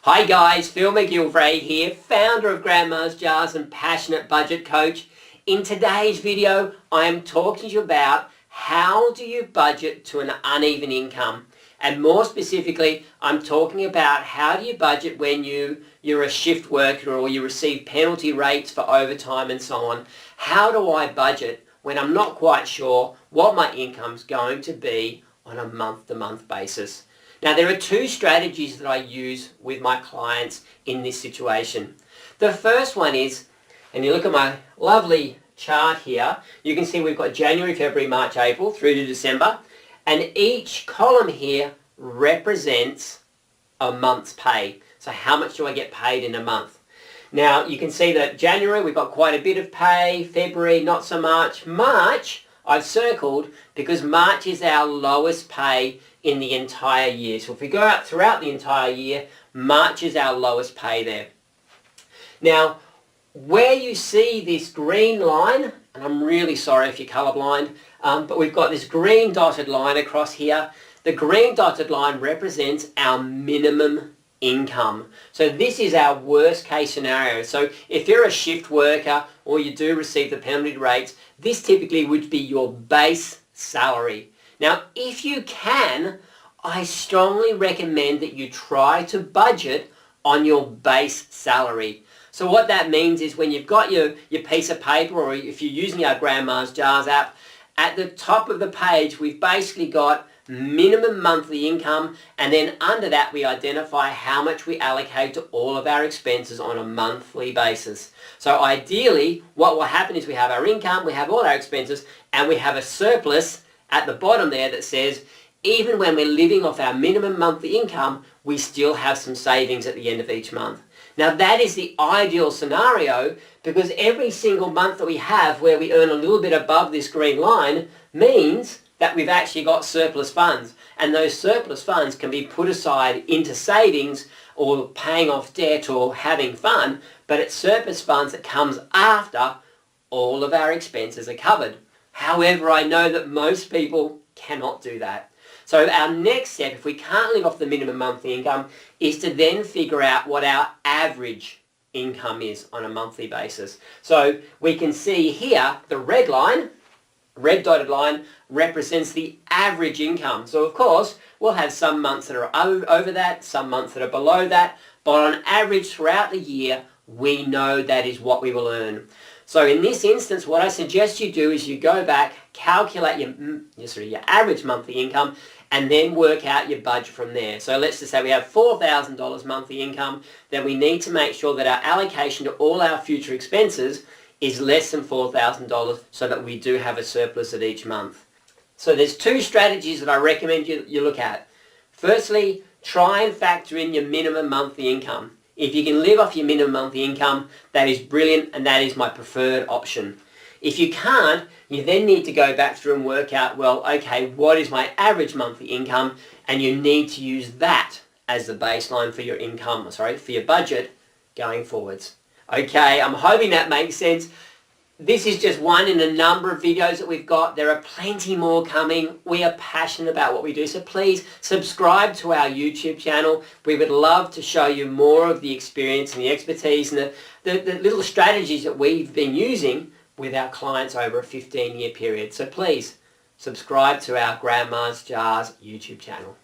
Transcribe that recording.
Hi guys, Phil McGilvray here, founder of Grandma's Jars and passionate budget coach. In today's video, I am talking to you about how do you budget to an uneven income. And more specifically, I'm talking about how do you budget when you're a shift worker or you receive penalty rates for overtime and so on. How do I budget when I'm not quite sure what my income's going to be on a month-to-month basis? Now, there are two strategies that I use with my clients in this situation. The first one is, and you look at my lovely chart here, you can see we've got January, February, March, April through to December, and each column here represents a month's pay. So how much do I get paid in a month? Now, you can see that January we've got quite a bit of pay, February not so much, March I've circled because March is our lowest pay in the entire year. So if we go out throughout the entire year, March is our lowest pay there. Now, where you see this green line, and I'm really sorry if you're colorblind, but we've got this green dotted line across here. The green dotted line represents our minimum income. So this is our worst case scenario. So if you're a shift worker or you do receive the penalty rates, this typically would be your base salary. Now, if you can, I strongly recommend that you try to budget on your base salary. So what that means is when you've got your piece of paper, or if you're using our Grandma's Jars app, at the top of the page, we've basically got minimum monthly income, and then under that we identify how much we allocate to all of our expenses on a monthly basis. So ideally, what will happen is we have our income, we have all our expenses, and we have a surplus at the bottom there that says, even when we're living off our minimum monthly income, we still have some savings at the end of each month. Now that is the ideal scenario, because every single month that we have where we earn a little bit above this green line means that we've actually got surplus funds, and those surplus funds can be put aside into savings or paying off debt or having fun, but it's surplus funds that comes after all of our expenses are covered. However, I know that most people cannot do that. So our next step, if we can't live off the minimum monthly income, is to then figure out what our average income is on a monthly basis. So we can see here the red line, red dotted line, represents the average income. So of course, we'll have some months that are over that, some months that are below that, but on average throughout the year, we know that is what we will earn. So in this instance, what I suggest you do is you go back, calculate your average monthly income, and then work out your budget from there. So let's just say we have $4,000 monthly income, then we need to make sure that our allocation to all our future expenses is less than $4,000 so that we do have a surplus at each month. So there's two strategies that I recommend you look at. Firstly, try and factor in your minimum monthly income. If you can live off your minimum monthly income, that is brilliant, and that is my preferred option. If you can't, you then need to go back through and work out, well, okay, what is my average monthly income? And you need to use that as the baseline for your income, for your budget going forwards. Okay, I'm hoping that makes sense. This is just one in a number of videos that we've got. There are plenty more coming. We are passionate about what we do, so please subscribe to our YouTube channel. We would love to show you more of the experience and the expertise and the little strategies that we've been using with our clients over a 15-year period. So please subscribe to our Grandma's Jars YouTube channel.